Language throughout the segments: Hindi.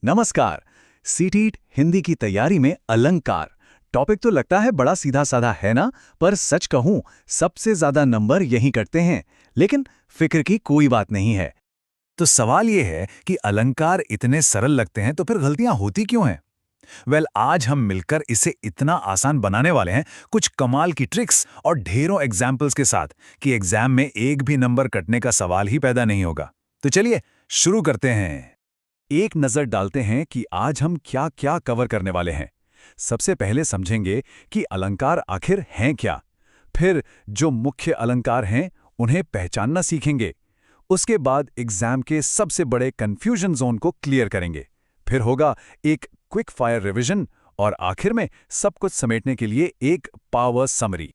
नमस्कार। सीटीईटी हिंदी की तैयारी में अलंकार टॉपिक तो लगता है बड़ा सीधा साधा है ना, पर सच कहूं सबसे ज्यादा नंबर यहीं कटते हैं। लेकिन फिक्र की कोई बात नहीं है। तो सवाल ये है कि अलंकार इतने सरल लगते हैं तो फिर गलतियां होती क्यों हैं? आज हम मिलकर इसे इतना आसान बनाने वाले हैं, कुछ कमाल की ट्रिक्स और ढेरों एग्जाम्पल्स के साथ, कि एग्जाम में एक भी नंबर कटने का सवाल ही पैदा नहीं होगा। तो चलिए शुरू करते हैं। एक नजर डालते हैं कि आज हम क्या क्या कवर करने वाले हैं। सबसे पहले समझेंगे कि अलंकार आखिर हैं क्या। फिर जो मुख्य अलंकार हैं उन्हें पहचानना सीखेंगे। उसके बाद एग्जाम के सबसे बड़े कंफ्यूजन जोन को क्लियर करेंगे। फिर होगा एक क्विक फायर रिवीजन और आखिर में सब कुछ समेटने के लिए एक पावर समरी।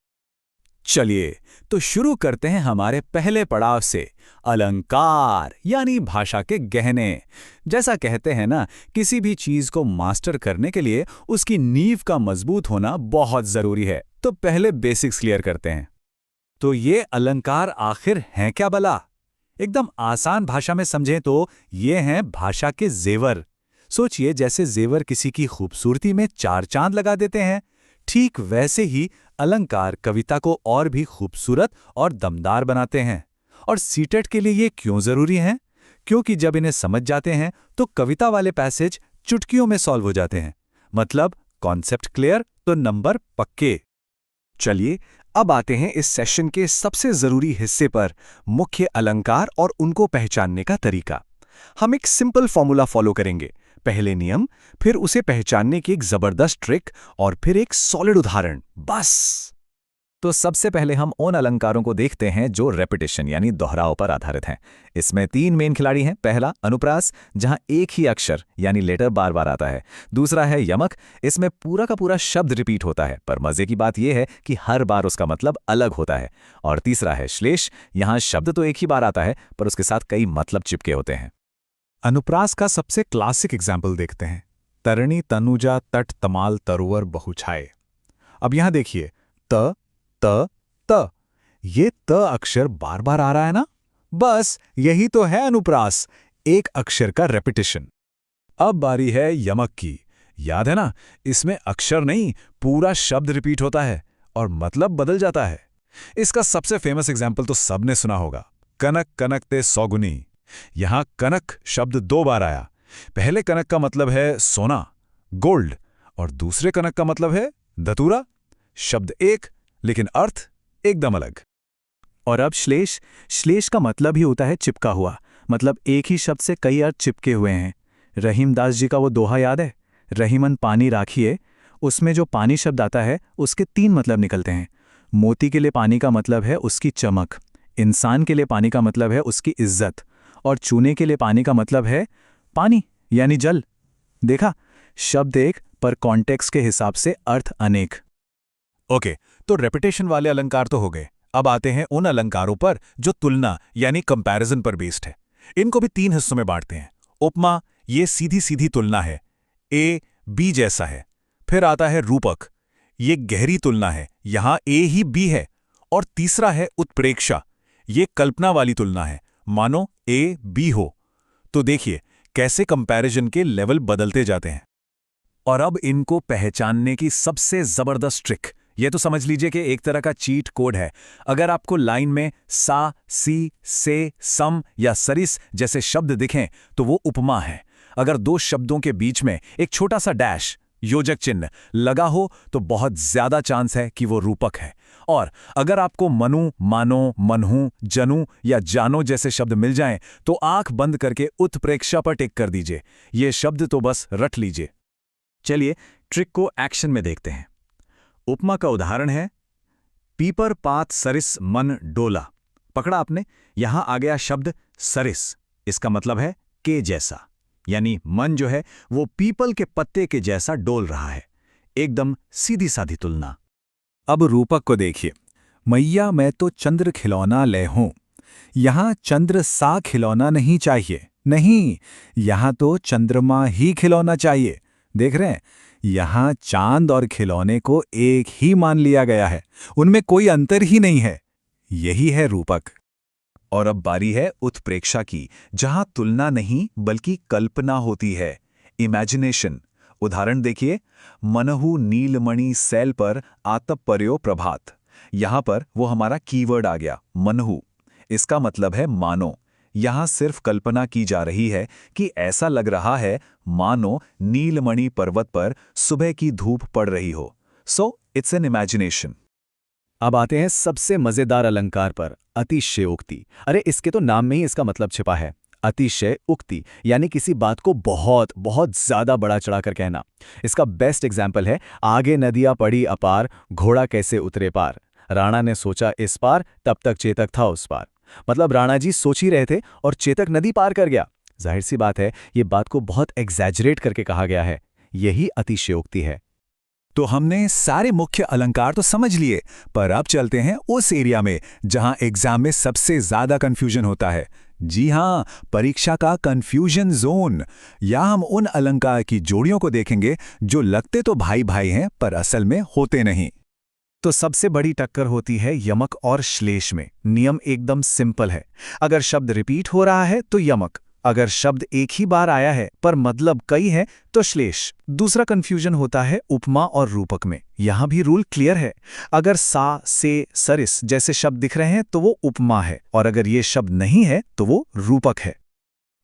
चलिए तो शुरू करते हैं हमारे पहले पड़ाव से, अलंकार यानी भाषा के गहने। जैसा कहते हैं ना, किसी भी चीज को मास्टर करने के लिए उसकी नींव का मजबूत होना बहुत जरूरी है। तो पहले बेसिक्स क्लियर करते हैं। तो ये अलंकार आखिर हैं क्या भला? एकदम आसान भाषा में समझें तो ये हैं भाषा के जेवर। सोचिए, जैसे जेवर किसी की खूबसूरती में चार चांद लगा देते हैं, ठीक वैसे ही अलंकार कविता को और भी खूबसूरत और दमदार बनाते हैं। और सीटेट के लिए ये क्यों जरूरी हैं? क्योंकि जब इन्हें समझ जाते हैं तो कविता वाले पैसेज चुटकियों में सॉल्व हो जाते हैं। मतलब कॉन्सेप्ट क्लियर तो नंबर पक्के। चलिए अब आते हैं इस सेशन के सबसे जरूरी हिस्से पर, मुख्य अलंकार और उनको पहचानने का तरीका। हम एक सिंपल फॉर्मूला फॉलो करेंगे। पहले नियम, फिर उसे पहचानने की एक जबरदस्त ट्रिक और फिर एक सॉलिड उदाहरण, बस। तो सबसे पहले हम उन अलंकारों को देखते हैं जो रेपिटेशन यानी दोहराव पर आधारित हैं। इसमें तीन मेन खिलाड़ी हैं। पहला अनुप्रास, जहां एक ही अक्षर यानी लेटर बार बार आता है। दूसरा है यमक, इसमें पूरा का पूरा शब्द रिपीट होता है, पर मजे की बात यह है कि हर बार उसका मतलब अलग होता है। और तीसरा है श्लेष, यहां शब्द तो एक ही बार आता है पर उसके साथ कई मतलब चिपके होते हैं। अनुप्रास का सबसे क्लासिक एग्जाम्पल देखते हैं, तरणी तनुजा तट तमाल तरुवर बहुछाए। अब यहां देखिए, त त त, ये त अक्षर बार बार आ रहा है ना, बस यही तो है अनुप्रास, एक अक्षर का रेपिटेशन। अब बारी है यमक की। याद है ना, इसमें अक्षर नहीं पूरा शब्द रिपीट होता है और मतलब बदल जाता है। इसका सबसे फेमस एग्जाम्पल तो सबने सुना होगा, कनक कनक ते सौगुनी। यहां कनक शब्द दो बार आया। पहले कनक का मतलब है सोना, गोल्ड, और दूसरे कनक का मतलब है धतूरा। शब्द एक लेकिन अर्थ एकदम अलग। और अब श्लेष, श्लेष का मतलब ही होता है चिपका हुआ। मतलब एक ही शब्द से कई अर्थ चिपके हुए हैं। रहीमदास जी का वो दोहा याद है, रहीमन पानी राखिए। उसमें जो पानी शब्द आता है उसके तीन मतलब निकलते हैं। मोती के लिए पानी का मतलब है उसकी चमक, इंसान के लिए पानी का मतलब है उसकी इज्जत, और चूने के लिए पानी का मतलब है पानी यानी जल। देखा, शब्द एक पर कॉन्टेक्स्ट के हिसाब से अर्थ अनेक। ओके, तो रेपिटेशन वाले अलंकार तो हो गए। अब आते हैं उन अलंकारों पर जो तुलना यानी कंपैरिजन पर बेस्ड है। इनको भी तीन हिस्सों में बांटते हैं। उपमा, ये सीधी सीधी तुलना है, ए बी जैसा है। फिर आता है रूपक, ये गहरी तुलना है, यहां ए ही बी है। और तीसरा है उत्प्रेक्षा, ये कल्पना वाली तुलना है, मानो ए बी हो। तो देखिए कैसे कंपैरिजन के लेवल बदलते जाते हैं। और अब इनको पहचानने की सबसे जबरदस्त ट्रिक, ये तो समझ लीजिए कि एक तरह का चीट कोड है। अगर आपको लाइन में सा, सी, से, सम या सरिस जैसे शब्द दिखें तो वो उपमा है। अगर दो शब्दों के बीच में एक छोटा सा डैश, योजक चिन्ह लगा हो तो बहुत ज्यादा चांस है कि वो रूपक है। और अगर आपको मनु, मानो, मनहू, जनू या जानो जैसे शब्द मिल जाएं तो आंख बंद करके उत्प्रेक्षा पर टिक कर दीजिए। ये शब्द तो बस रट लीजिए। चलिए ट्रिक को एक्शन में देखते हैं। उपमा का उदाहरण है, पीपर पात सरिस मन डोला। पकड़ा आपने, यहां आ गया शब्द सरिस। इसका मतलब है के जैसा, यानी मन जो है वो पीपल के पत्ते के जैसा डोल रहा है। एकदम सीधी साधी तुलना। अब रूपक को देखिए, मैया मैं तो चंद्र खिलौना ले हूं। यहां चंद्र सा खिलौना नहीं चाहिए, नहीं, यहां तो चंद्रमा ही खिलौना चाहिए। देख रहे हैं, यहां चांद और खिलौने को एक ही मान लिया गया है, उनमें कोई अंतर ही नहीं है। यही है रूपक। और अब बारी है उत्प्रेक्षा की, जहां तुलना नहीं बल्कि कल्पना होती है। इमेजिनेशन। उदाहरण देखिए, मनहु नीलमणि सैल पर आतप पर्यो प्रभात। यहां पर वो हमारा कीवर्ड आ गया, मनहु। इसका मतलब है मानो। यहां सिर्फ कल्पना की जा रही है कि ऐसा लग रहा है मानो नीलमणि पर्वत पर सुबह की धूप पड़ रही हो। So it's an imagination. अब आते हैं सबसे मजेदार अलंकार पर, अतिशयोक्ति। अरे इसके तो नाम में ही इसका मतलब छिपा है। अतिशय उक्ति यानी किसी बात को बहुत बहुत ज्यादा बड़ा चढ़ाकर कहना। इसका बेस्ट एग्जाम्पल है, आगे नदियां पड़ी अपार, घोड़ा कैसे उतरे पार। राणा ने सोचा इस पार, तब तक चेतक था उस पार। मतलब राणा जी सोच ही रहे थे और चेतक नदी पार कर गया। जाहिर सी बात है, ये बात को बहुत एग्जैजरेट करके कहा गया है। यही अतिशयोक्ति है। तो हमने सारे मुख्य अलंकार तो समझ लिए, पर अब चलते हैं उस एरिया में जहां एग्जाम में सबसे ज्यादा कंफ्यूजन होता है। जी हां, परीक्षा का कंफ्यूजन जोन। यहाँ हम उन अलंकार की जोड़ियों को देखेंगे जो लगते तो भाई भाई हैं पर असल में होते नहीं। तो सबसे बड़ी टक्कर होती है यमक और श्लेष में। नियम एकदम सिंपल है। अगर शब्द रिपीट हो रहा है तो यमक, अगर शब्द एक ही बार आया है पर मतलब कई है तो श्लेष। दूसरा कंफ्यूजन होता है उपमा और रूपक में। यहां भी रूल क्लियर है। अगर सा, से, सरिस जैसे शब्द दिख रहे हैं तो वो उपमा है, और अगर ये शब्द नहीं है तो वो रूपक है।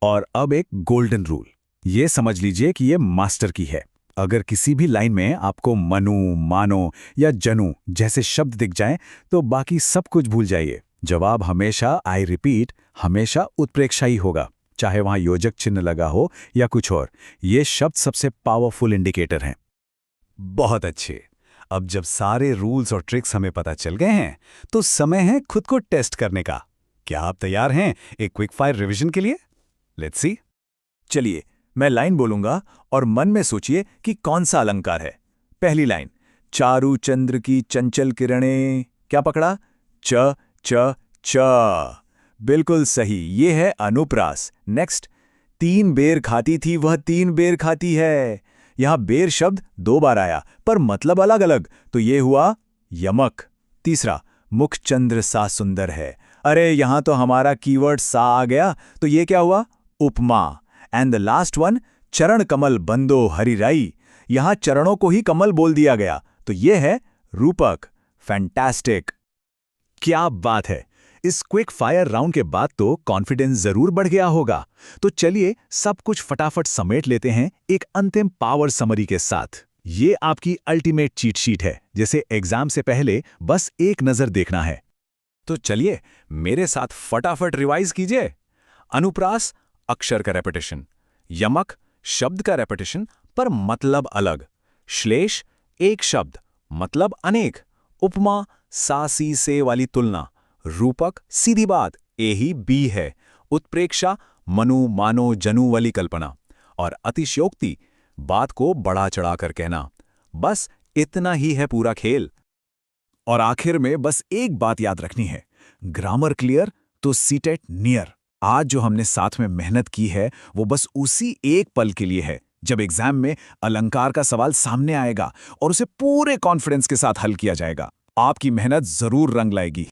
और अब एक गोल्डन रूल, ये समझ लीजिए कि ये मास्टर की है। अगर किसी भी लाइन में आपको मनु, मानो या जनु जैसे शब्द दिख जाएं, तो बाकी सब कुछ भूल जाइए। जवाब हमेशा आई रिपीट, हमेशा उत्प्रेक्षा ही होगा, चाहे वहां योजक चिन्ह लगा हो या कुछ और। ये शब्द सबसे पावरफुल इंडिकेटर हैं। बहुत अच्छे। अब जब सारे रूल्स और ट्रिक्स हमें पता चल गए हैं, तो समय है खुद को टेस्ट करने का। क्या आप तैयार हैं एक क्विक फायर रिवीजन के लिए? Let's see. चलिए, मैं लाइन बोलूंगा और मन में सोचिए कि कौन सा अलंकार है। पहली लाइन, चारु चंद्र की चंचल किरणें। क्या पकड़ा? च च च। बिल्कुल सही, ये है अनुप्रास। नेक्स्ट, तीन बेर खाती थी वह तीन बेर खाती है। यहां बेर शब्द 2 बार आया पर मतलब अलग अलग, तो ये हुआ यमक। तीसरा, मुख चंद्र सा सुंदर है। अरे यहां तो हमारा कीवर्ड सा आ गया, तो ये क्या हुआ? उपमा। एंड द लास्ट वन, चरण कमल बंदो हरिराई। यहां चरणों को ही कमल बोल दिया गया, तो ये है रूपक। फैंटास्टिक। क्या बात है। इस क्विक फायर राउंड के बाद तो कॉन्फिडेंस जरूर बढ़ गया होगा। तो चलिए सब कुछ फटाफट समेट लेते हैं एक अंतिम पावर समरी के साथ। ये आपकी अल्टीमेट चीट शीट है, जिसे एग्जाम से पहले बस एक नजर देखना है। तो चलिए मेरे साथ फटाफट रिवाइज कीजिए। अनुप्रास, अक्षर का रेपिटेशन। यमक, शब्द का रेपिटेशन पर मतलब अलग। श्लेष, एक शब्द मतलब अनेक। उपमा, सा सी से वाली तुलना। रूपक, सीधी बात, ए ही बी है। उत्प्रेक्षा, मनु मानो जनु वाली कल्पना। और अतिशयोक्ति, बात को बढ़ा चढ़ाकर कहना। बस इतना ही है पूरा खेल। और आखिर में बस एक बात याद रखनी है, ग्रामर क्लियर तो सीटेट नियर। आज जो हमने साथ में मेहनत की है वो बस उसी एक पल के लिए है, जब एग्जाम में अलंकार का सवाल सामने आएगा और उसे पूरे कॉन्फिडेंस के साथ हल किया जाएगा। आपकी मेहनत जरूर रंग लाएगी।